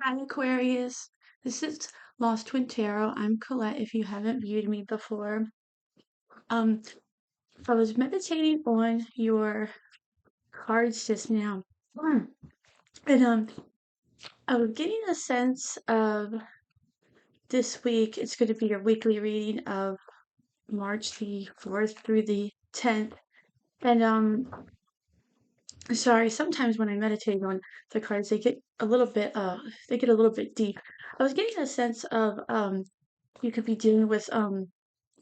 Hi, Aquarius. This is Lost Twin Tarot. I'm Colette, if you haven't viewed me before. Um, I was meditating on your cards just now. And I was getting a sense of this week. It's going to be your weekly reading of March the 4th through the 10th. And sorry, sometimes when I meditate on the cards, they get a little bit deep. I was getting a sense of you could be dealing with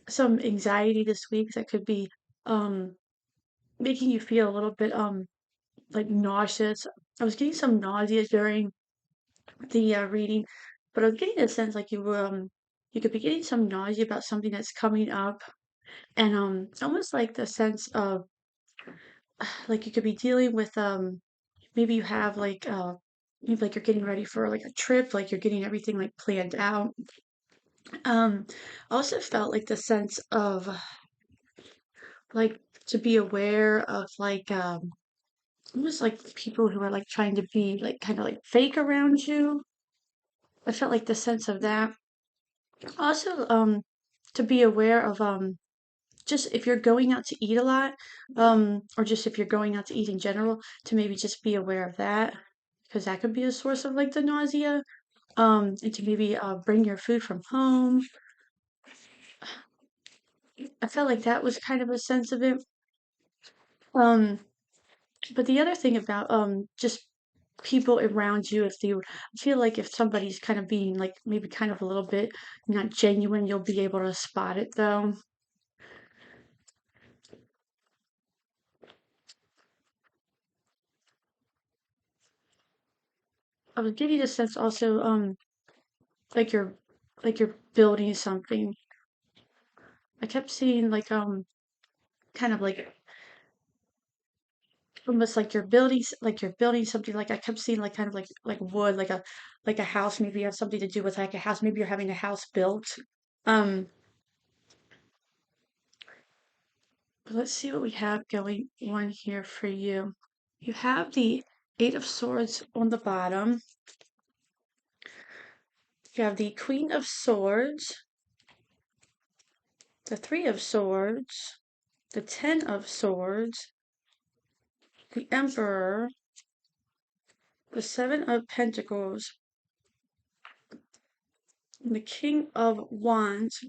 some anxiety this week that could be um making you feel a little bit like nauseous. I was getting some nausea during the reading, but I was getting a sense like you could be getting some nausea about something that's coming up, and almost like the sense of like you could be dealing with maybe you have maybe like you're getting ready for like a trip, like you're getting everything like planned out. I also felt like the sense of like to be aware of almost like people who are like trying to be like kind of like fake around you. I felt like the sense of that. Also, to be aware of just if you're going out to eat a lot, or just if you're going out to eat in general, to maybe just be aware of that because that could be a source of like the nausea. And to maybe bring your food from home. I felt like that was kind of a sense of it. Um, but the other thing about just people around you, if you feel like if somebody's kind of being like maybe kind of a little bit not genuine, you'll be able to spot it though. I was getting a sense also like you're building something. I kept seeing kind of like almost like you're building something. Like I kept seeing like kind of like wood, like a house. Maybe you have something to do with like a house. Maybe you're having a house built. Um, but let's see what we have going on here for you. You have the Eight of Swords on the bottom. You have the Queen of Swords, the Three of Swords, the Ten of Swords, the Emperor, the Seven of Pentacles, and the King of Wands.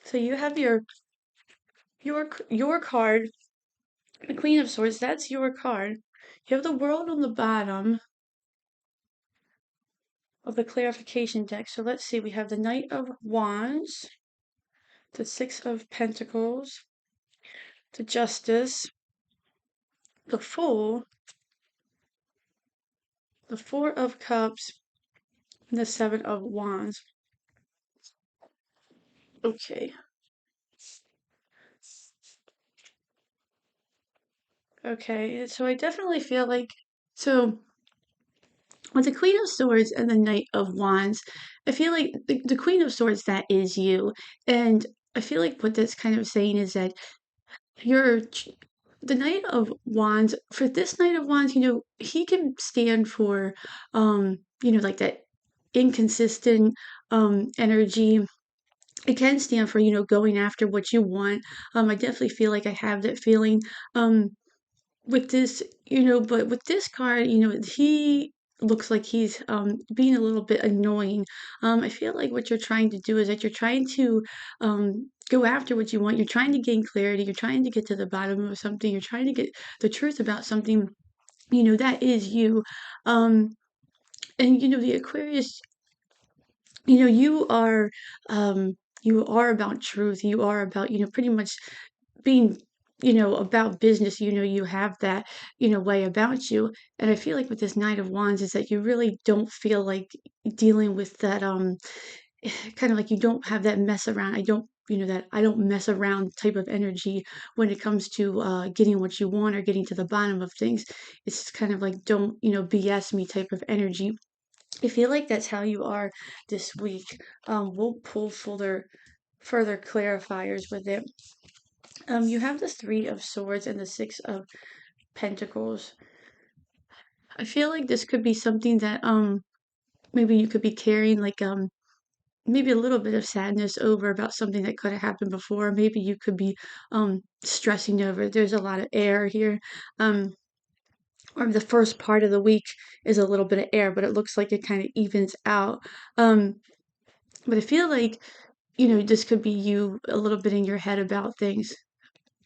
So you have your card, the Queen of Swords. That's your card. You have the World on the bottom of the clarification deck. So let's see. We have the Knight of Wands, the Six of Pentacles, the Justice, the Fool, the Four of Cups, and the Seven of Wands. Okay. Okay. So I definitely feel like so with the Queen of Swords and the Knight of Wands, I feel like the Queen of Swords, that is you. And I feel like what that's kind of saying is that you're the Knight of Wands, for this Knight of Wands, he can stand for, like that inconsistent energy. It can stand for, going after what you want. I definitely feel like I have that feeling. With this, but with this card, he looks like he's being a little bit annoying. I feel like what you're trying to do is that you're trying to go after what you want. You're trying to gain clarity. You're trying to get to the bottom of something. You're trying to get the truth about something. That is you. Um, and the Aquarius, you are about truth. You are about pretty much being about business. You have that way about you. And I feel like with this Knight of Wands is that you really don't feel like dealing with that kind of like you don't have that mess around. I don't that I don't mess around type of energy when it comes to getting what you want or getting to the bottom of things. It's kind of like don't BS me type of energy. I feel like that's how you are this week. We'll pull further clarifiers with it. You have the Three of Swords and the Six of Pentacles. I feel like this could be something that maybe you could be carrying like maybe a little bit of sadness over about something that could have happened before. Maybe you could be stressing over it. There's a lot of air here. Um or the first part of the week is a little bit of air, but it looks like it kind of evens out. Um but I feel like, this could be you a little bit in your head about things.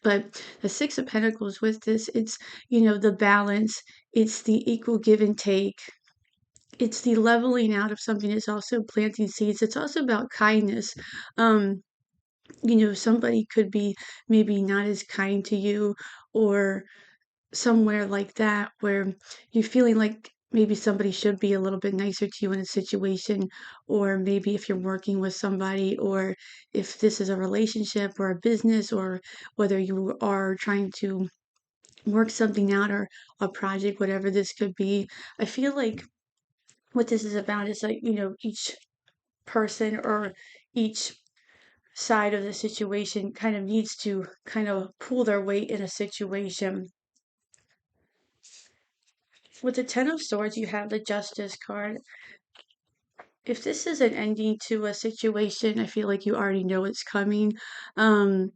But the Six of Pentacles with this, it's, the balance, it's the equal give and take, it's the leveling out of something, it's also planting seeds, it's also about kindness. Um, somebody could be maybe not as kind to you, or somewhere like that where you're feeling like maybe somebody should be a little bit nicer to you in a situation, or maybe if you're working with somebody, or if this is a relationship or a business, or whether you are trying to work something out or a project, whatever this could be. I feel like what this is about is like, each person or each side of the situation kind of needs to kind of pull their weight in a situation. With the Ten of Swords, you have the Justice card. If this is an ending to a situation, I feel like you already know it's coming. Um,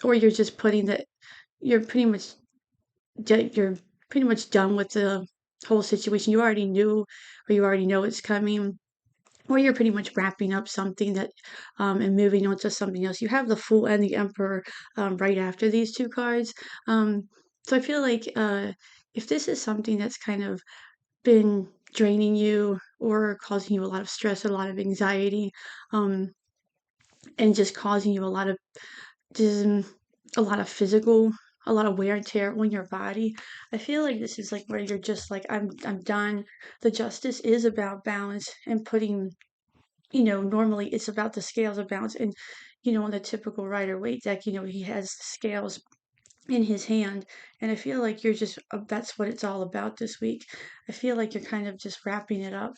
or you're just putting that you're pretty much you're pretty much done with the whole situation. You already knew, or you already know it's coming, or you're pretty much wrapping up something that and moving on to something else. You have the Fool and the Emperor right after these two cards. So I feel like if this is something that's kind of been draining you or causing you a lot of stress, a lot of anxiety, um, and just causing you just a lot of physical, a lot of wear and tear on your body. I feel like this is like where you're just like, I'm done. The Justice is about balance and putting, normally it's about the scales of balance. And, on the typical Rider Waite deck, he has scales in his hand. And I feel like you're just, that's what it's all about this week. I feel like you're kind of just wrapping it up.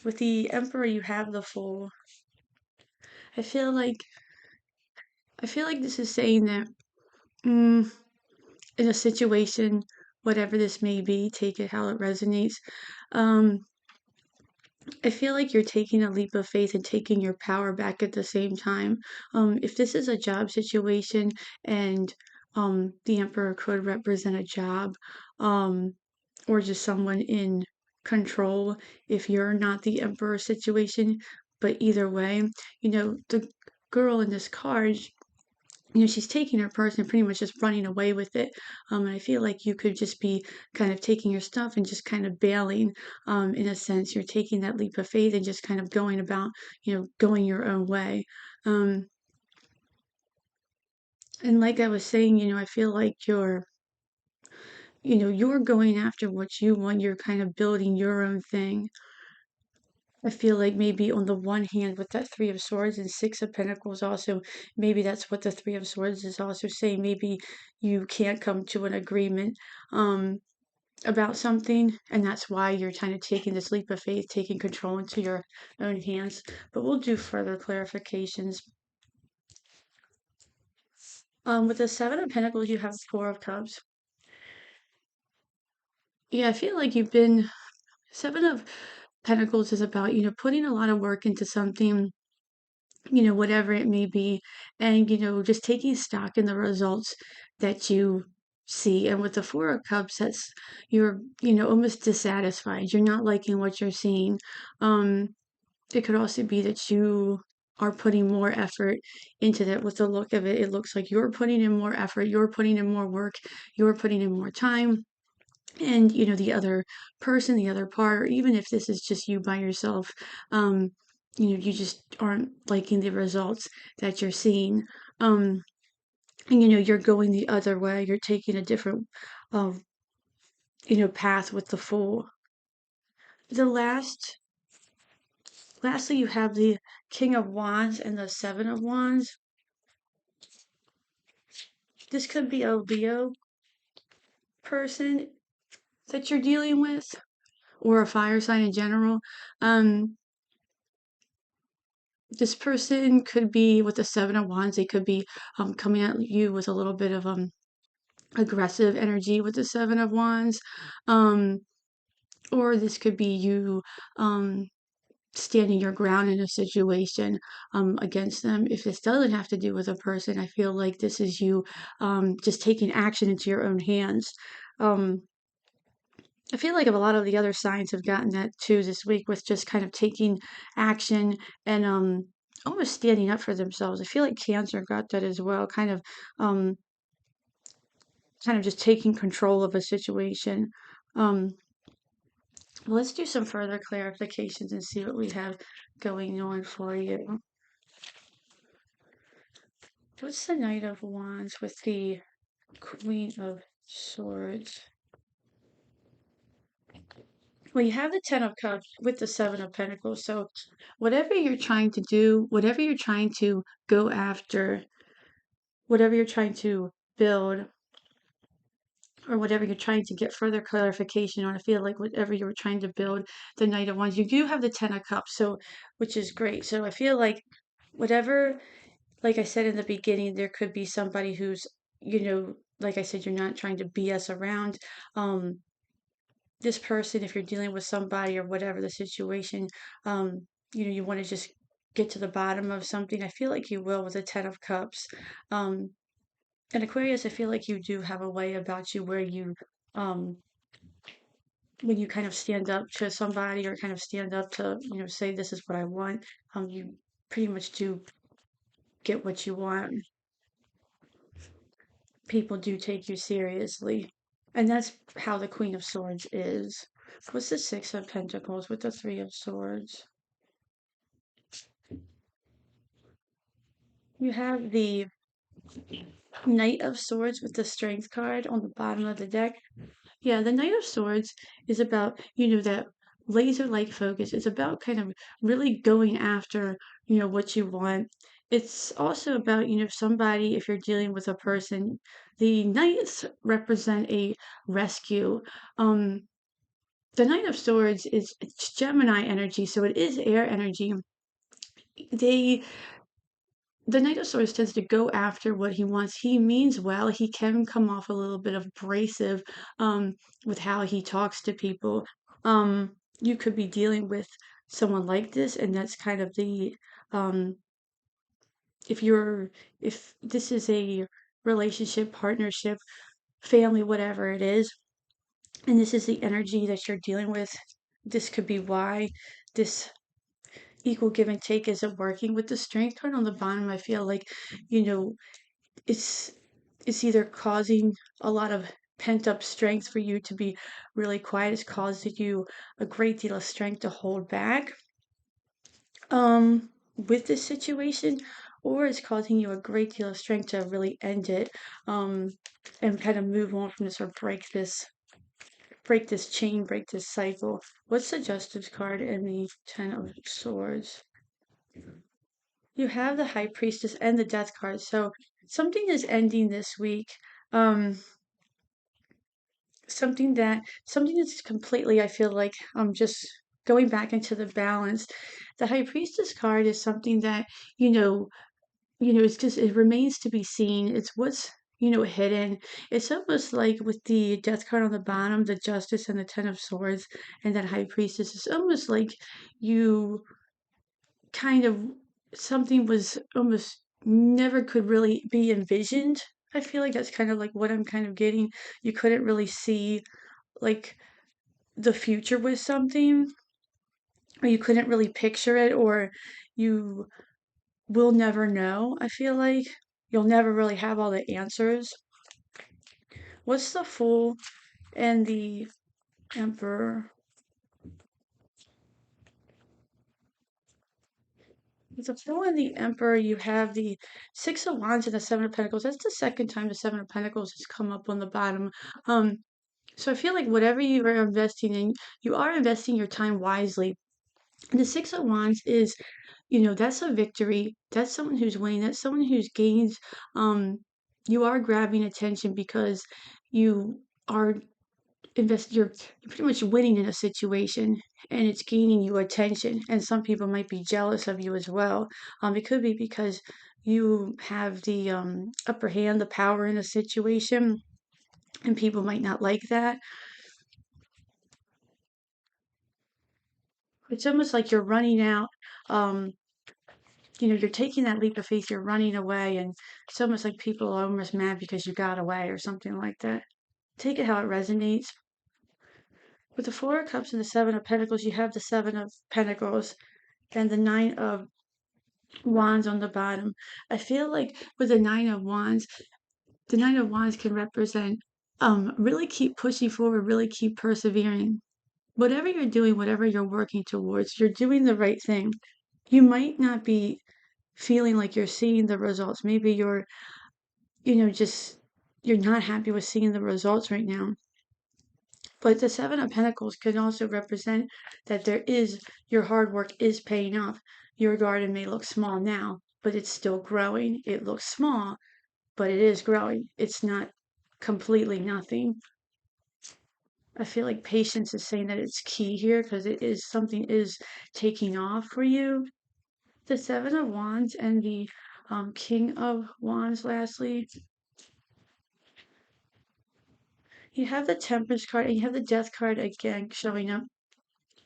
With the Emperor, you have the Fool. I feel like, this is saying that, mm, in a situation, whatever this may be, take it how it resonates. Um, I feel like you're taking a leap of faith and taking your power back at the same time. If this is a job situation and the Emperor could represent a job, um, or just someone in control, if you're not the Emperor situation, but either way, the girl in this card, she's taking her purse and pretty much just running away with it. And I feel like you could just be kind of taking your stuff and just kind of bailing, in a sense. You're taking that leap of faith and just kind of going about, going your own way. Um, and like I was saying, I feel like you're going after what you want. You're kind of building your own thing. I feel like maybe on the one hand, with that Three of Swords and Six of Pentacles, also, maybe that's what the Three of Swords is also saying. Maybe you can't come to an agreement um, about something, and that's why you're kind of taking this leap of faith, taking control into your own hands. But we'll do further clarifications. With the Seven of Pentacles, you have Four of Cups. Yeah, I feel like you've been. Seven of Pentacles is about, putting a lot of work into something, whatever it may be, and, just taking stock in the results that you see. And with the Four of Cups, that's you're, almost dissatisfied. You're not liking what you're seeing. Um, it could also be that you are putting more effort into that. With the look of it, it looks like you're putting in more effort, you're putting in more work, you're putting in more time, and the other person, the other part, or even if this is just you by yourself, um you just aren't liking the results that you're seeing. And you're going the other way, you're taking a different um path with the Fool. The lastly, you have the King of Wands and the Seven of Wands. This could be a Leo person that you're dealing with, or a fire sign in general. um this person could be, with the Seven of Wands, they could be coming at you with a little bit of aggressive energy with the Seven of Wands. Um, or this could be you um, standing your ground in a situation against them. If this doesn't have to do with a person, I feel like this is you just taking action into your own hands. Um, I feel like a lot of the other signs have gotten that too this week with just kind of taking action and almost standing up for themselves. I feel like Cancer got that as well, um, kind of just taking control of a situation. Um, let's do some further clarifications and see what we have going on for you. What's the Knight of Wands with the Queen of Swords? Well, you have the Ten of Cups with the Seven of Pentacles. So, whatever you're trying to do, whatever you're trying to go after, whatever you're trying to build, or whatever you're trying to get further clarification on, I feel like whatever you're trying to build, the Knight of Wands, you do have the Ten of Cups, so which is great. So, I feel like whatever, like I said in the beginning, there could be somebody who's, like I said, you're not trying to BS around. This person, if you're dealing with somebody or whatever the situation, you want to just get to the bottom of something. I feel like you will with the Ten of Cups. Um, and Aquarius, I feel like you do have a way about you where um, when you kind of stand up to somebody or kind of stand up to, say, this is what I want, you pretty much do get what you want. People do take you seriously. And that's how the Queen of Swords is. What's the Six of Pentacles with the Three of Swords? You have the Knight of Swords with the Strength card on the bottom of the deck. Yeah, the Knight of Swords is about, that laser-like focus. It's about kind of really going after, what you want. It's also about, somebody, if you're dealing with a person, the Knights represent a rescue. Um, the Knight of Swords it's Gemini energy, so it is air energy. They the Knight of Swords tends to go after what he wants. He means well. He can come off a little bit abrasive with how he talks to people. You could be dealing with someone like this, and that's kind of the um, if you're if this is a relationship, partnership, family, whatever it is, and this is the energy that you're dealing with. This could be why this equal give and take isn't working with the strength card on the bottom. I feel like, you know, it's it's either causing a lot of pent up strength for you to be really quiet, it's causing you a great deal of strength to hold back with this situation, or it's causing you a great deal of strength to really end it um and kind of move on from this or break this chain, break this cycle. What's the Justice card and the Ten of Swords? You have the High Priestess and the Death card. So something is ending this week. Um, something that's completely, I feel like, just going back into the balance. The High Priestess card is something that, you know, it's just it remains to be seen. It's what's hidden. It's almost like with the Death card on the bottom, the Justice and the Ten of Swords, and that High Priestess. It's almost like you kind of something was almost never could really be envisioned. I feel like that's kind of like what I'm kind of getting. You couldn't really see like the future with something, or you couldn't really picture it, or you will never know. I feel like you'll never really have all the answers. What's the Fool and the Emperor? With the Fool and the Emperor, you have the Six of Wands and the Seven of Pentacles. That's the second time the Seven of Pentacles has come up on the bottom. Um, so I feel like whatever you are investing in, you are investing your time wisely. And the Six of Wands is, that's a victory. That's someone who's winning. That's someone who's gained. Um, you are grabbing attention because you are you're pretty much winning in a situation, and it's gaining you attention. And some people might be jealous of you as well. It could be because you have the upper hand, the power in a situation, and people might not like that. It's almost like you're running out. Um, you're taking that leap of faith, you're running away, and it's almost like people are almost mad because you got away or something like that. Take it how it resonates. With the Four of Cups and the Seven of Pentacles, you have the Seven of Pentacles and the Nine of Wands on the bottom. I feel like with the Nine of Wands can represent really keep pushing forward, really keep persevering. Whatever you're doing, whatever you're working towards, you're doing the right thing. You might not be feeling like you're seeing the results. Maybe just you're not happy with seeing the results right now. But the Seven of Pentacles can also represent that your hard work is paying off. Your garden may look small now, but it's still growing. It looks small, but it is growing. It's not completely nothing. I feel like patience is saying that it's key here because something is taking off for you. The Seven of Wands and the King of Wands, lastly. You have the Temperance card and you have the Death card again showing up.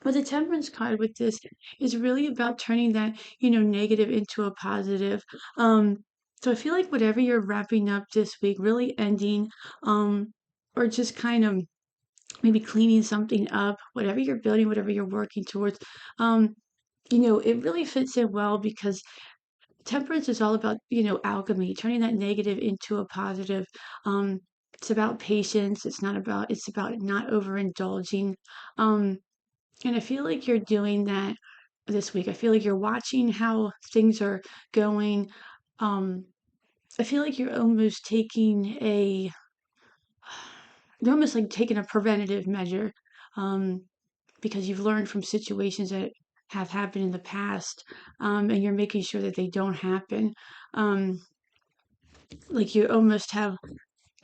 But the Temperance card with this is really about turning that, negative into a positive. So I feel like whatever you're wrapping up this week, really ending, or just kind of maybe cleaning something up, whatever you're building, whatever you're working towards, it really fits in well because temperance is all about, alchemy, turning that negative into a positive. Um, it's about patience. It's about not overindulging. Um, and I feel like you're doing that this week. I feel like you're watching how things are going. Um, I feel like you're almost like taking a preventative measure. Um, because you've learned from situations that have happened in the past, and you're making sure that they don't happen. Um, like you almost have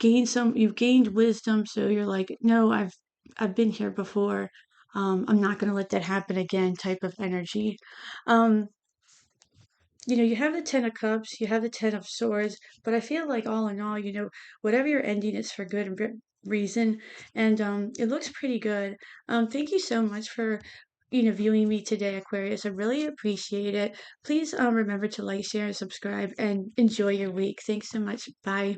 you've gained wisdom, so you're like, no, I've been here before. I'm not going to let that happen again, type of energy. Um, you have the Ten of Cups, you have the Ten of Swords, but I feel like all in all, whatever you're ending, it's for good reason, and it looks pretty good. Thank you so much for viewing me today, Aquarius. I really appreciate it. Please remember to like, share, and subscribe, and enjoy your week. Thanks so much. Bye.